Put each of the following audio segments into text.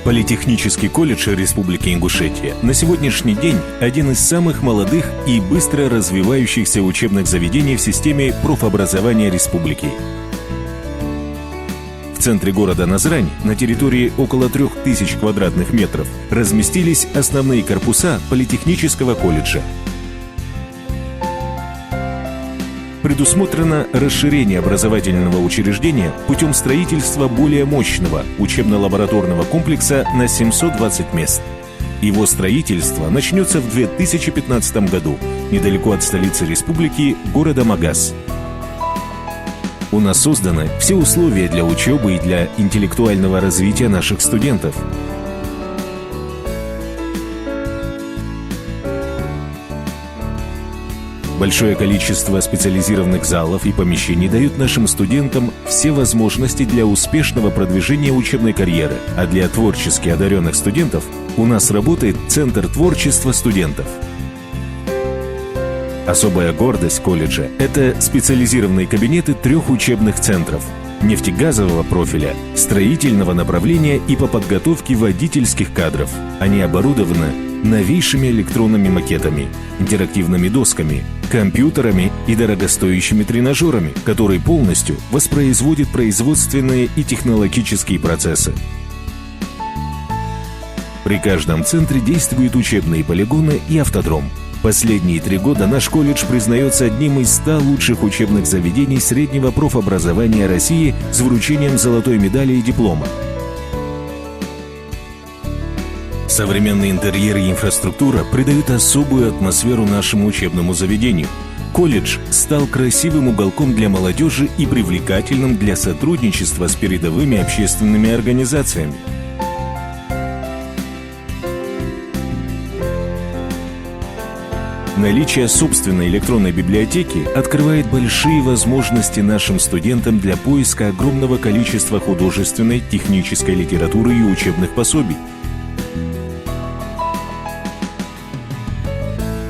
Политехнический колледж Республики Ингушетия на сегодняшний день один из самых молодых и быстро развивающихся учебных заведений в системе профобразования республики. В центре города Назрань, на территории около 3000 квадратных метров, разместились основные корпуса Политехнического колледжа. Предусмотрено расширение образовательного учреждения путем строительства более мощного учебно-лабораторного комплекса на 720 мест. Его строительство начнется в 2015 году, недалеко от столицы республики, города Магас. У нас созданы все условия для учебы и для интеллектуального развития наших студентов. Большое количество специализированных залов и помещений дают нашим студентам все возможности для успешного продвижения учебной карьеры, а для творчески одаренных студентов у нас работает Центр творчества студентов. Особая гордость колледжа – это специализированные кабинеты 3 учебных центров – нефтегазового профиля, строительного направления и по подготовке водительских кадров. Они оборудованы новейшими электронными макетами, интерактивными досками, компьютерами и дорогостоящими тренажерами, которые полностью воспроизводят производственные и технологические процессы. При каждом центре действуют учебные полигоны и автодром. Последние 3 года наш колледж признается одним из 100 лучших учебных заведений среднего профобразования России с вручением золотой медали и диплома. Современный интерьер и инфраструктура придают особую атмосферу нашему учебному заведению. Колледж стал красивым уголком для молодежи и привлекательным для сотрудничества с передовыми общественными организациями. Наличие собственной электронной библиотеки открывает большие возможности нашим студентам для поиска огромного количества художественной, технической литературы и учебных пособий.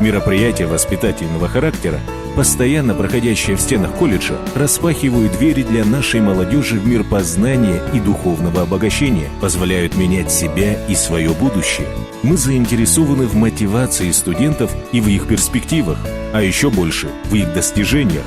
Мероприятия воспитательного характера, постоянно проходящие в стенах колледжа, распахивают двери для нашей молодежи в мир познания и духовного обогащения, позволяют менять себя и свое будущее. Мы заинтересованы в мотивации студентов и в их перспективах, а еще больше в их достижениях.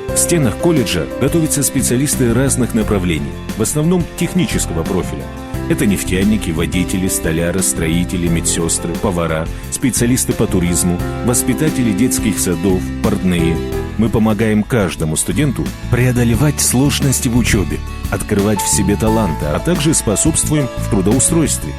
В стенах колледжа готовятся специалисты разных направлений, в основном технического профиля. Это нефтяники, водители, столяры, строители, медсестры, повара, специалисты по туризму, воспитатели детских садов, портные. Мы помогаем каждому студенту преодолевать сложности в учебе, открывать в себе таланты, а также способствуем в трудоустройстве.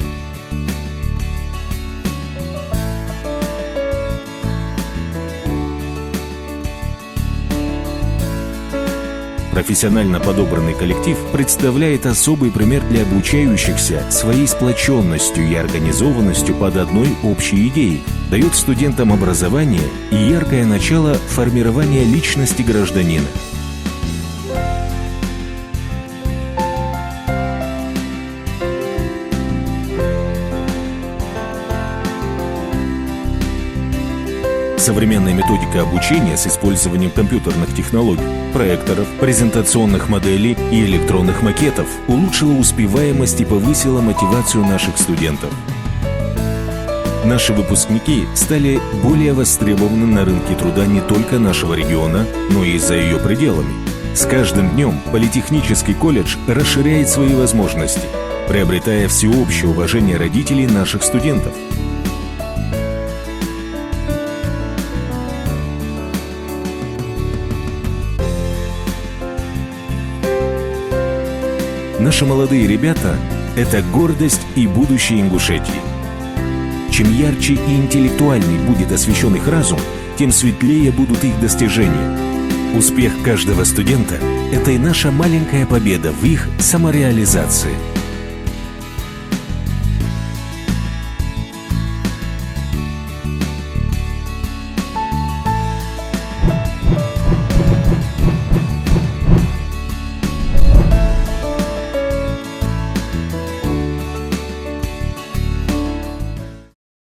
Профессионально подобранный коллектив представляет особый пример для обучающихся своей сплоченностью и организованностью под одной общей идеей, дает студентам образование и яркое начало формирования личности гражданина. Современная методика обучения с использованием компьютерных технологий, проекторов, презентационных моделей и электронных макетов улучшила успеваемость и повысила мотивацию наших студентов. Наши выпускники стали более востребованы на рынке труда не только нашего региона, но и за ее пределами. С каждым днем Политехнический колледж расширяет свои возможности, приобретая всеобщее уважение родителей наших студентов. Наши молодые ребята – это гордость и будущее Ингушетии. Чем ярче и интеллектуальней будет освещен их разум, тем светлее будут их достижения. Успех каждого студента – это и наша маленькая победа в их самореализации.